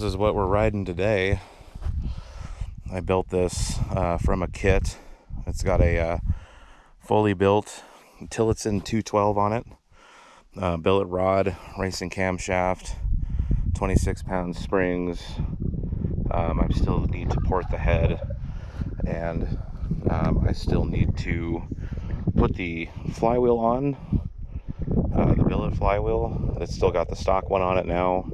this is what we're riding today. I built this from a kit. It's got a fully built Tillotson 212 on it. Billet rod, racing camshaft, 26-pound springs. I still need to port the head, and I still need to put the flywheel on, the billet flywheel. It's still got the stock one on it now.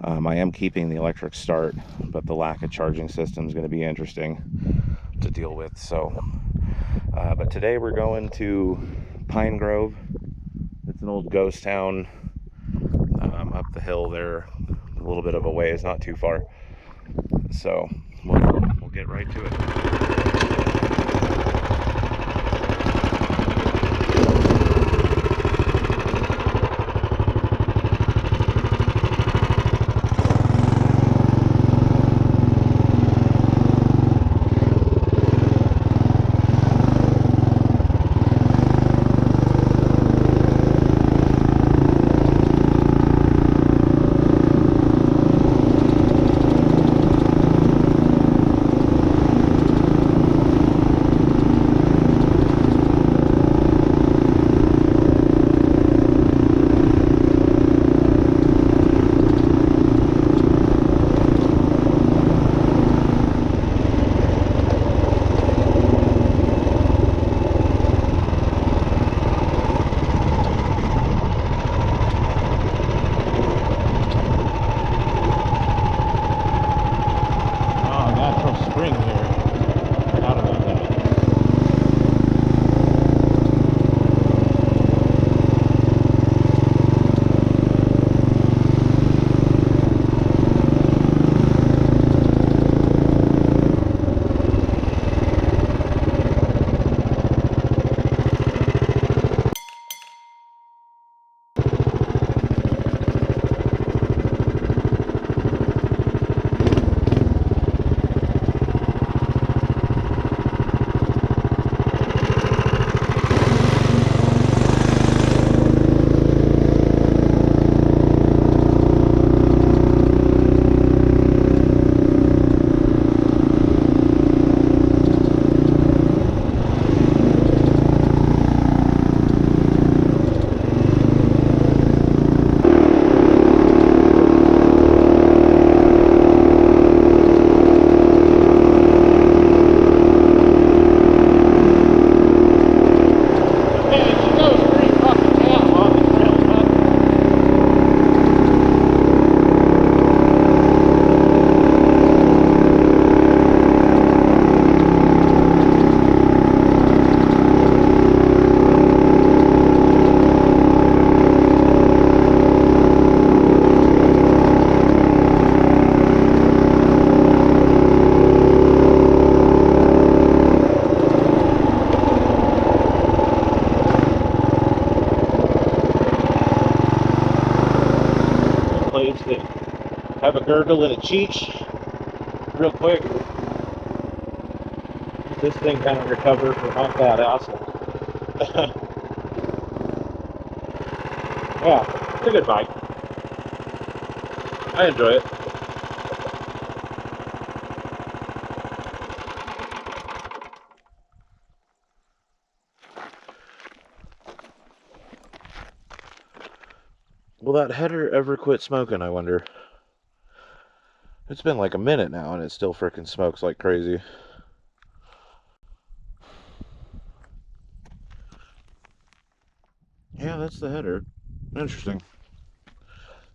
I am keeping the electric start, but the lack of charging system is going to be interesting to deal with. So, but today we're going to Pine Grove. It's an old ghost town up the hill there, a little bit of a ways, not too far. So we'll get right to it. Have a gurgle and a cheech real quick. Get this thing kind of recover from off that asshole. Yeah, it's a good bike. I enjoy it. Will that header ever quit smoking, I wonder? It's been like a minute now and it still frickin' smokes like crazy. Yeah, that's the header. Interesting.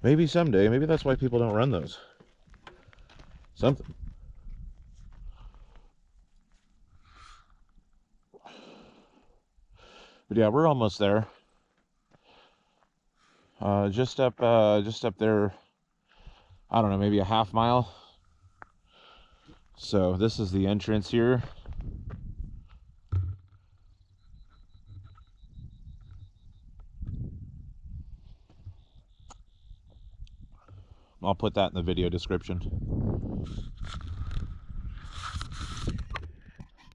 Maybe someday, maybe that's why people don't run those. Something. But yeah, we're almost there. Just up there, I don't know, maybe a half mile. So this is the entrance here. I'll put that in the video description.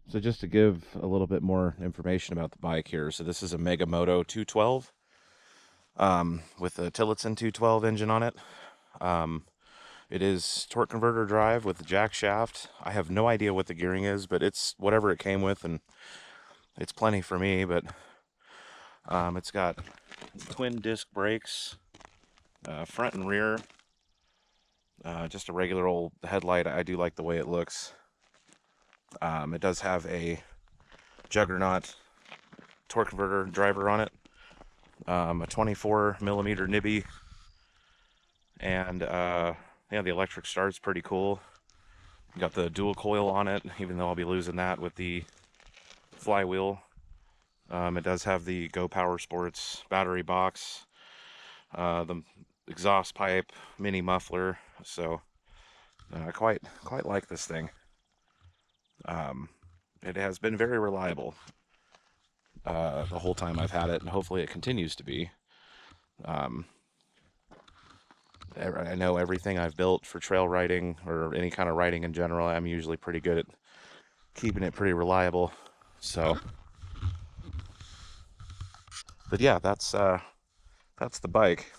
So just to give a little bit more information about the bike here. So this is a Megamoto 212 with a Tillotson 212 engine on it. It is torque converter drive with the jack shaft. I have no idea what the gearing is, but it's whatever it came with, and it's plenty for me. But it's got twin disc brakes, front and rear. Just a regular old headlight. I do like the way it looks. It does have a Juggernaut torque converter driver on it, a 24 millimeter nibby, and yeah, the electric start's pretty cool. Got the dual coil on it, even though I'll be losing that with the flywheel. It does have the Go Power Sports battery box, the exhaust pipe, mini muffler, so I quite like this thing. It has been very reliable the whole time I've had it, and hopefully it continues to be. I know everything I've built for trail riding or any kind of riding in general, I'm usually pretty good at keeping it pretty reliable. So, but yeah, that's the bike.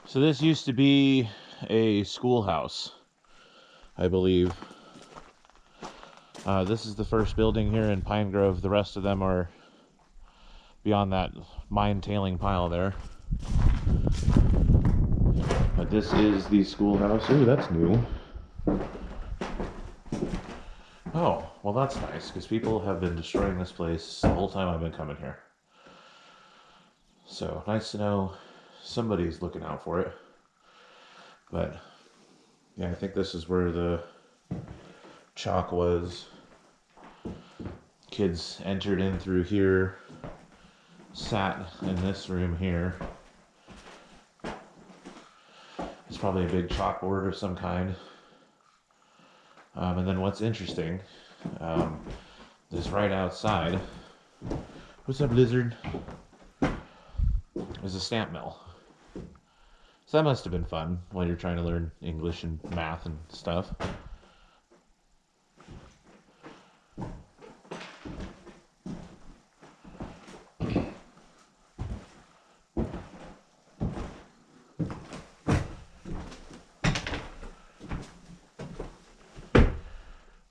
So this used to be a schoolhouse, I believe. This is the first building here in Pine Grove. The rest of them are beyond that mine-tailing pile there. But this is the schoolhouse. Ooh, that's new. Oh, well that's nice, because people have been destroying this place the whole time I've been coming here. So, nice to know somebody's looking out for it. But, yeah, I think this is where the chalk was. Kids entered in through here, sat in this room here. It's probably a big chalkboard of some kind. And then what's interesting, is right outside. What's up, lizard? Is a stamp mill. So that must have been fun while you're trying to learn English and math and stuff.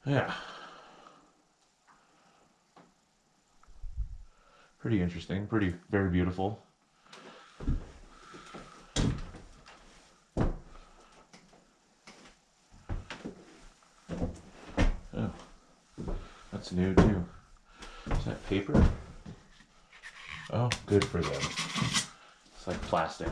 Yeah. Pretty interesting. Very beautiful. Oh, that's new too. Is that paper? Oh, good for them. It's like plastic.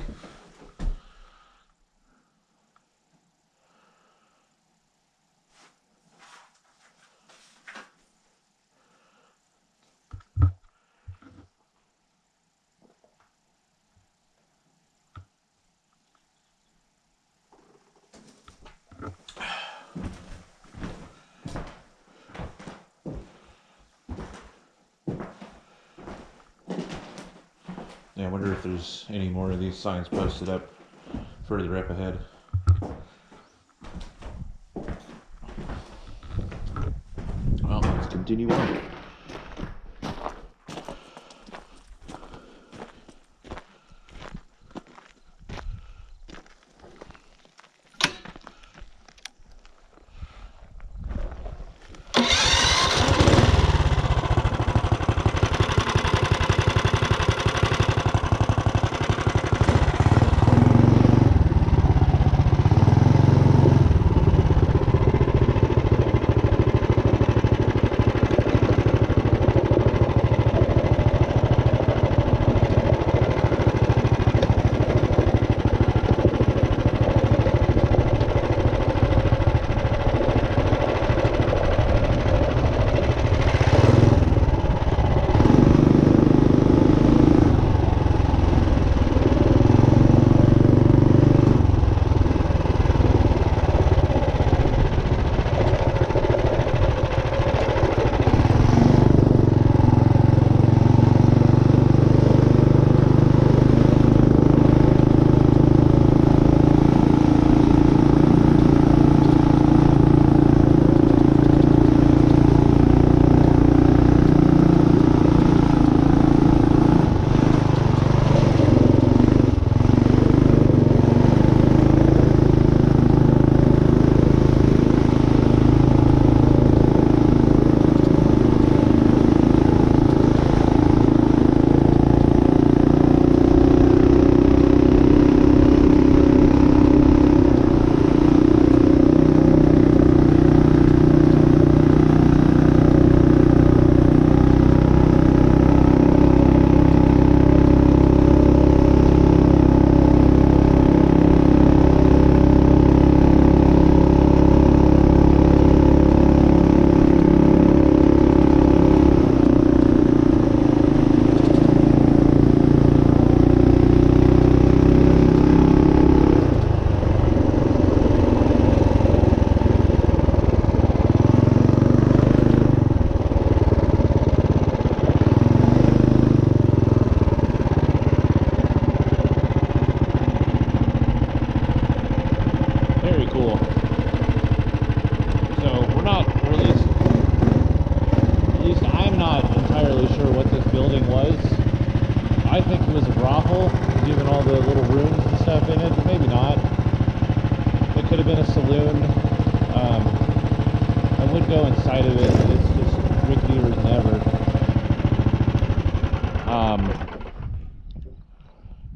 Yeah, I wonder if there's any more of these signs posted up further up ahead. Well, let's continue on.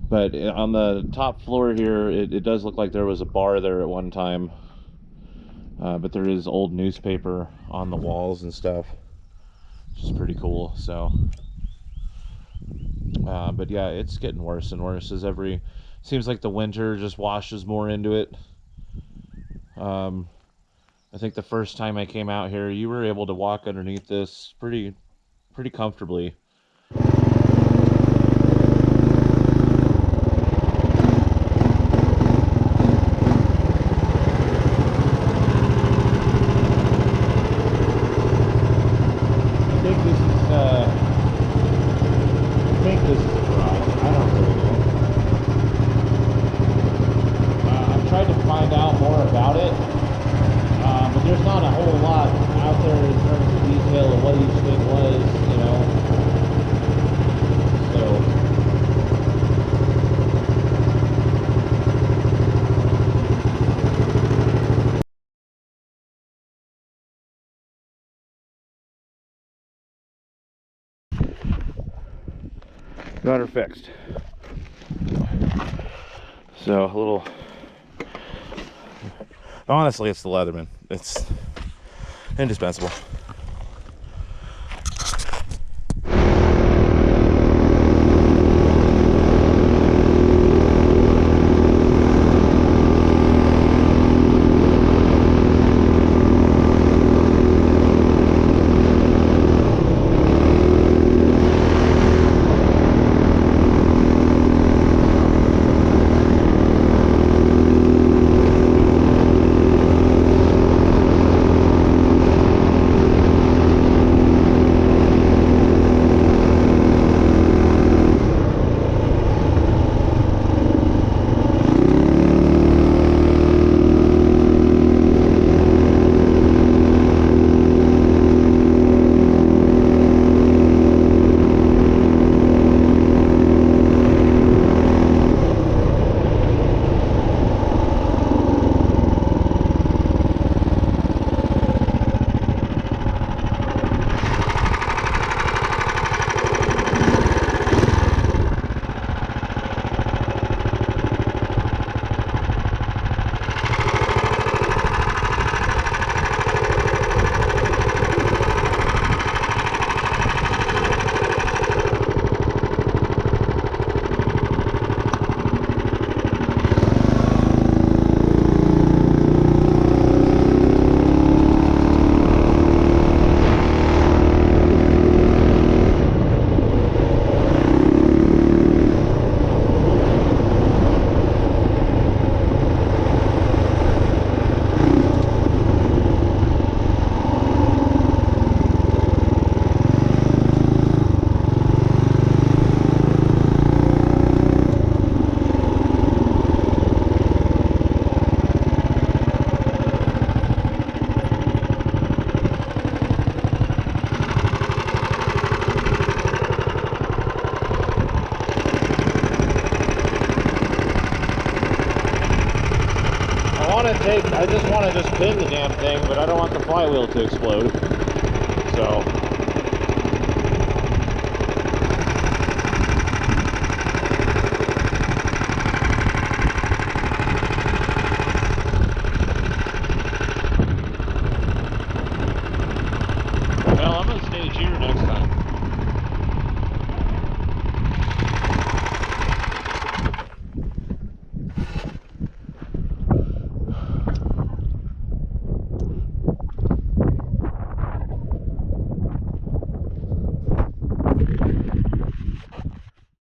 But on the top floor here, it does look like there was a bar there at one time. But there is old newspaper on the walls and stuff, which is pretty cool. So, but yeah, it's getting worse and worse as seems like the winter just washes more into it. I think the first time I came out here, you were able to walk underneath this pretty comfortably. There's not a whole lot out there in terms of detail of what each thing was, you know. got her fixed. So a little, honestly, it's the Leatherman. It's indispensable. I just want to pin the damn thing, but I don't want the flywheel to explode. So